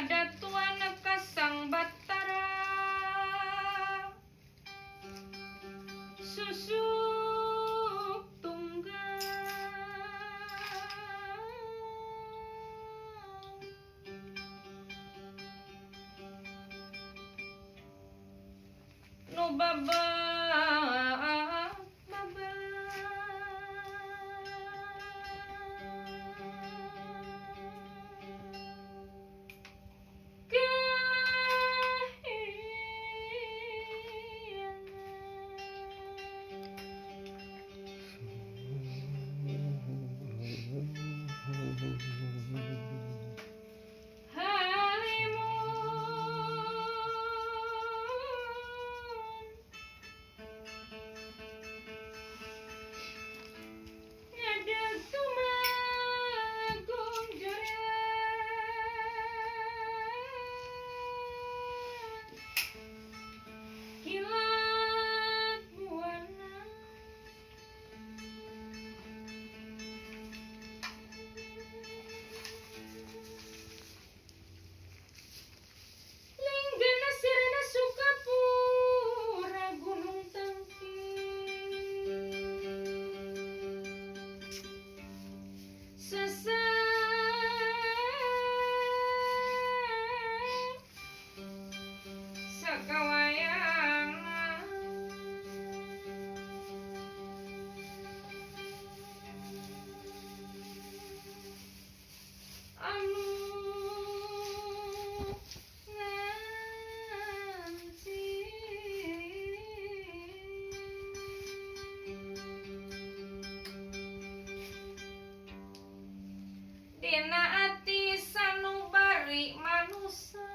datuan kasang batara susuk tunggal nu dina ati sanubari manusa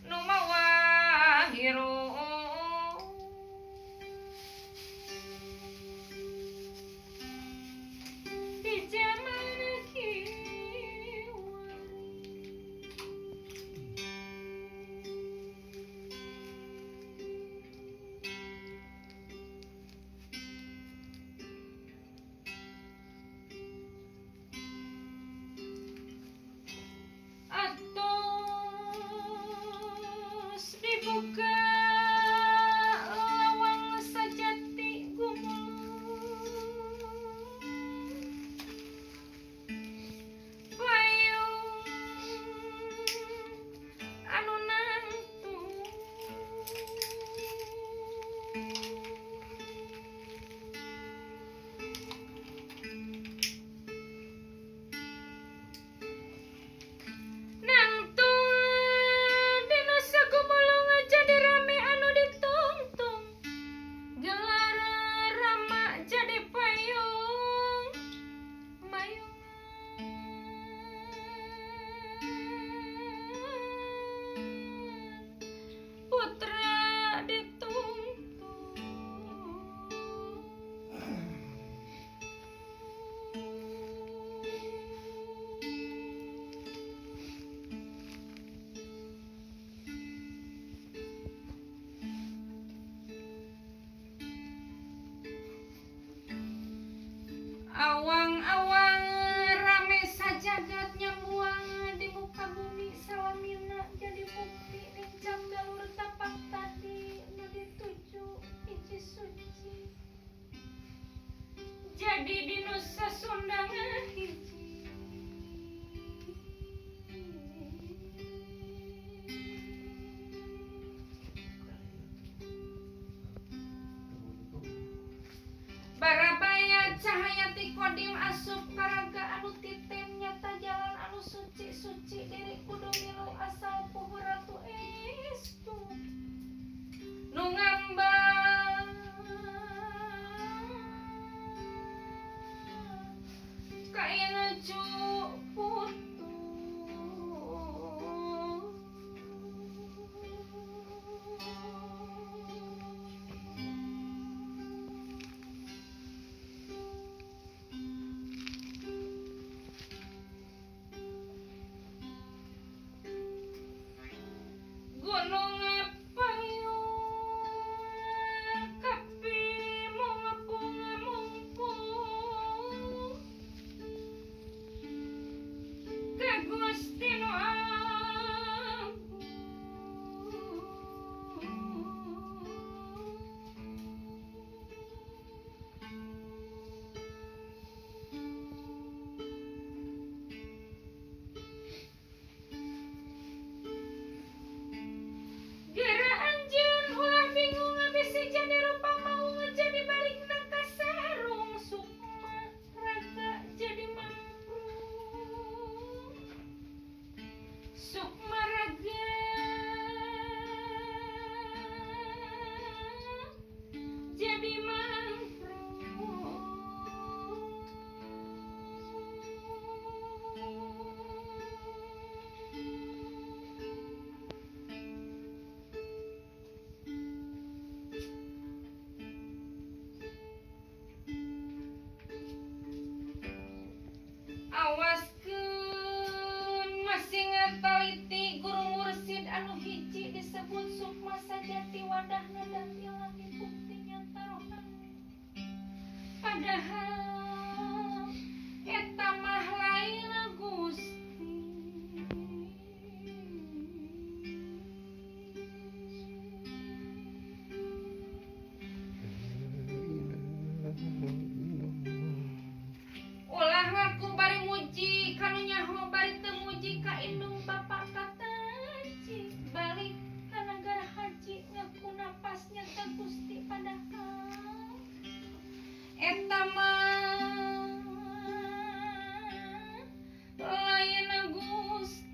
nu mawa hirup di zaman kiwari atos dibuka lawang sajati gumulung payung anu nangtung dina sagumulung jadi rame anu ditungtung gelar rama jadi payung mayungan putra ditungtung awang-awang rame sajagat nyamuang di muka bumi salamina jadi bukti nincang galur tapak tadi nu dituju hiji suci jadi di Nusa Sundangan hiji barabaya cahaya ti kodim asup karaga anu titem nyata jalan anu suci-suci diri kudu milu asal puhur ratu estu nu ngambang kaina cu putu sajati wadahna dan langit buktinya tarohani. Padahal eta mah lain Gusti. Ulah ngaku bari muji kanu nyaho bari teu muji ka indung Bapa kataji balik ka nagara haji ngaku napasnya ka Gusti padahal eta mah lain Gusti.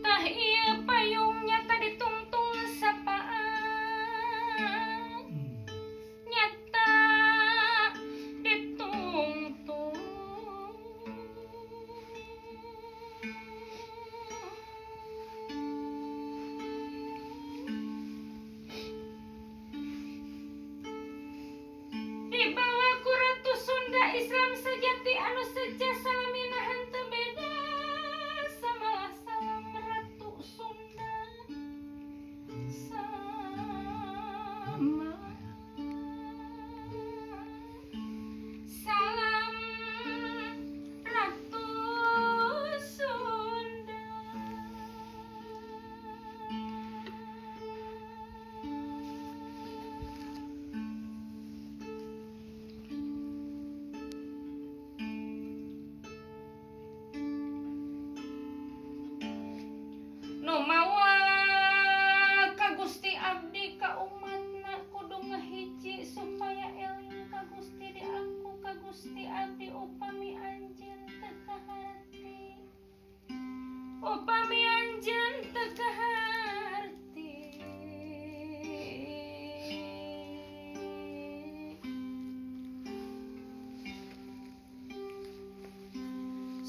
Tah ieu payungnya tadi tungtung sapaan nyata ditungtung. Dibawa ku Ratu Sunda Islam sejati anu seja salaminahan teu beda samalah salam Ratu Sunda sama salam Ratu Sunda. Nu mawa ka Gusti abdi ka umatna kudu ngahiji supaya eling ka Gusti di aku ka Gusti abdi upami anjeun teu kaharti. Upami anjeun teu kaharti.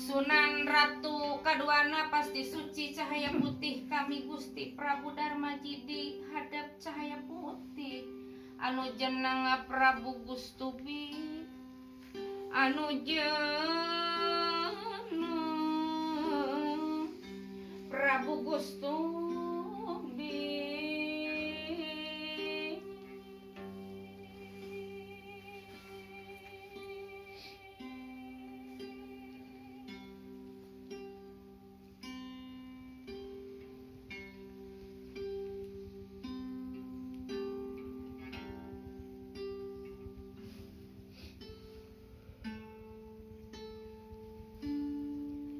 Sunan Ratu kaduana pasti suci cahaya putih kami Gusti Prabu Darmajidi hadap cahaya putih anu jenengan Prabu Gustubi anu jeneng Prabu Gustubi.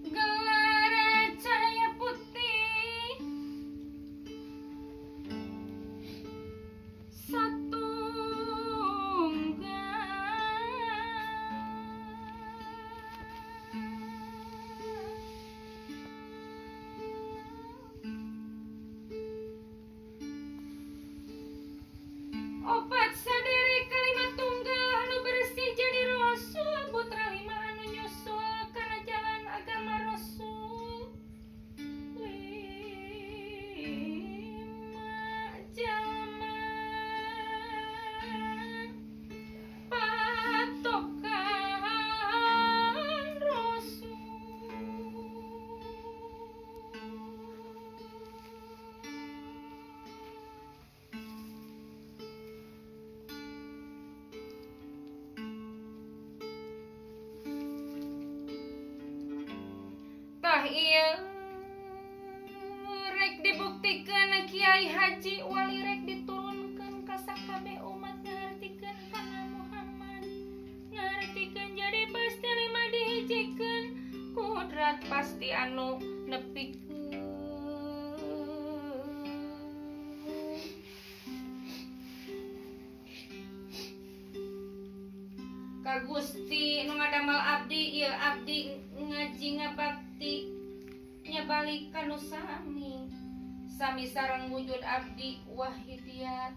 Gelar cahaya putih opat sadiri kalimat tunggal anu bersih jadi rasul putra lima anu nyusul kana jalan agama rasul lima jalma patokan rasul. Tah ieu rek dibuktikan Kiai Haji Wali rek diturunkan ka sakabe umat ngartikeun kana Muhammad ngartikeun jadi pasti lima dihijikeun kudrat pasti anu nepikeun ka Gusti nu ngadamel abdi ieu abdi ngaji ngabakti nya balik kanu sami sami sareng wujud abdi wahidiyat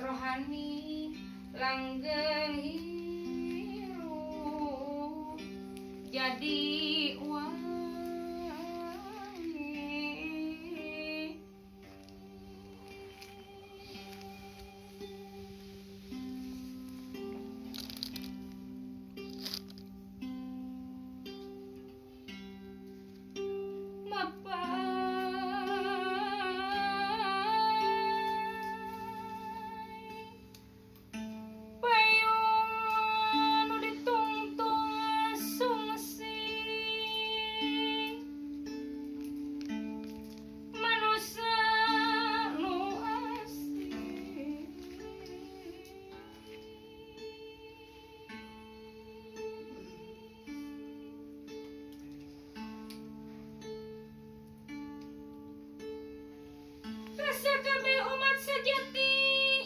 rohani langgeng jadi wangi. Rasa kabeh umat sejati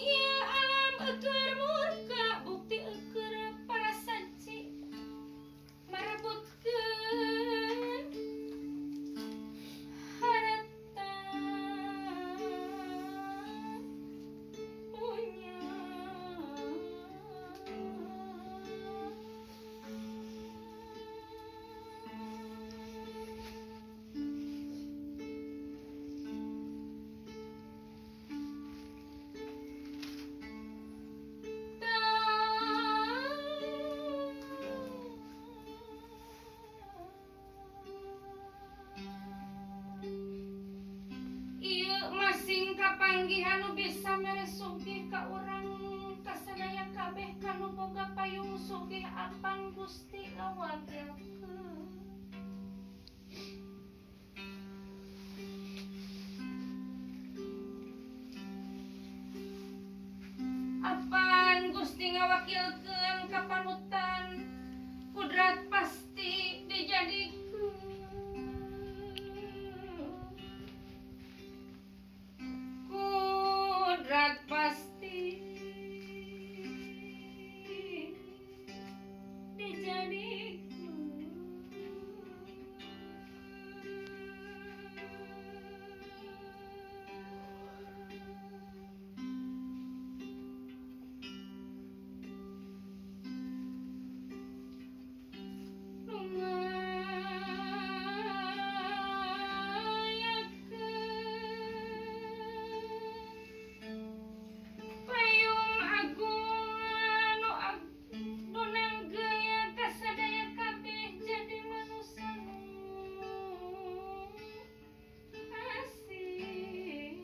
ieu alam eukeur murka bukti eukeur para saci marebutkeun harta punya. Ieu masing kapanggihan nu bisa mere sugih ka urang kasadaya kabeh kanu boga payung sugih apan Gusti ngawagilkeun. Apan Gusti ngawakilkeun ka panutan kudrat pasti dijadikeun. Kudrat pasti dijadikeun. Payung agung nu dunang gaya kasadaya kabeh jadi manusia nu asih.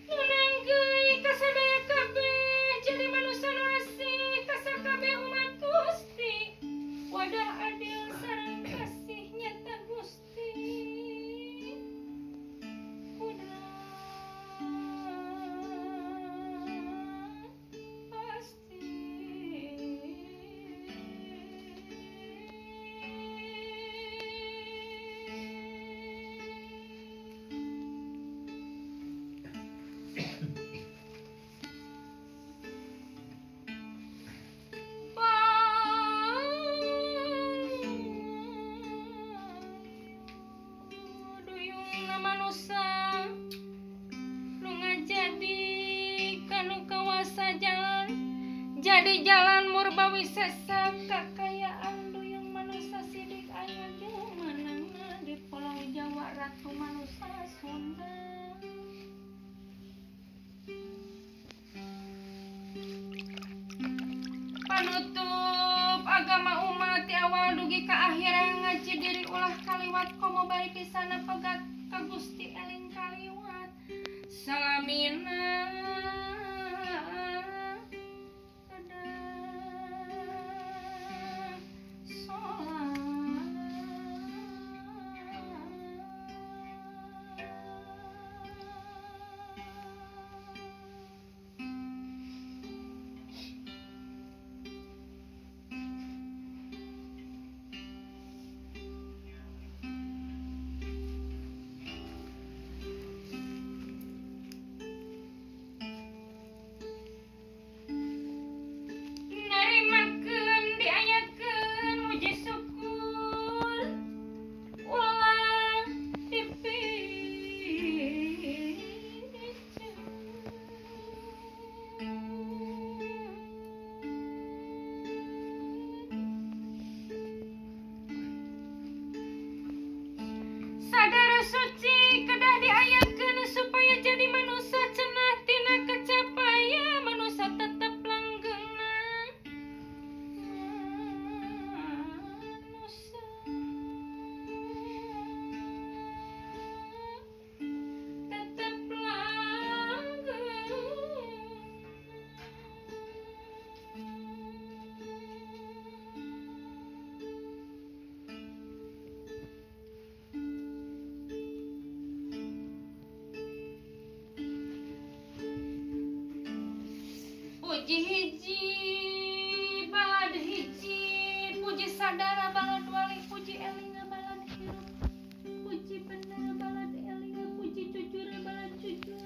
Dunang geuy kasadaya kabeh jadi manusia nu asih kasakabeh umat Gusti. Wadah adil sareng kasih nyata Gusti. Kudrat pasti. Duyungna manusia nu ngajadi kanu kawasa jalan jadi jalan murba wisesa kakayaan duyung manusia sidik aya jumanangna di Pulau Jawa ratu manusia Sunda. Panutup agama umat ti awal dugi ka akhir ngaji diri ulah kaliwat komo bari pisana pegat ka Gusti eling kaliwat salamina kada sadar suci kedah diayakeun supaya jadi manusia cenah tina kecapaya manusia tetep langgengna manusia tetep langgeng. Puji hiji balad hiji puji sadara balad wali puji elinga balad hirup puji bener balad elinga puji jujur balad jujur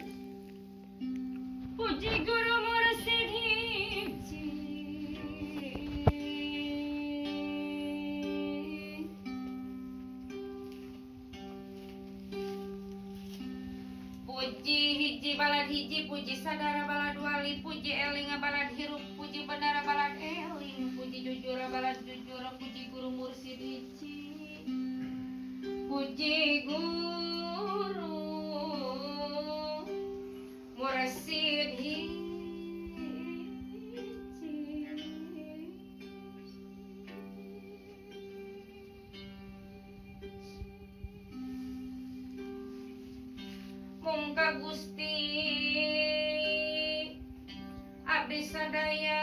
puji guru mursid hiji puji hiji balad hiji puji sadara balad wali puji elinga balad hirup puji benar balad eling puji jujur balad jujur puji guru mursid hiji puji guru mursid hiji. Mungka Gusti abdi sadaya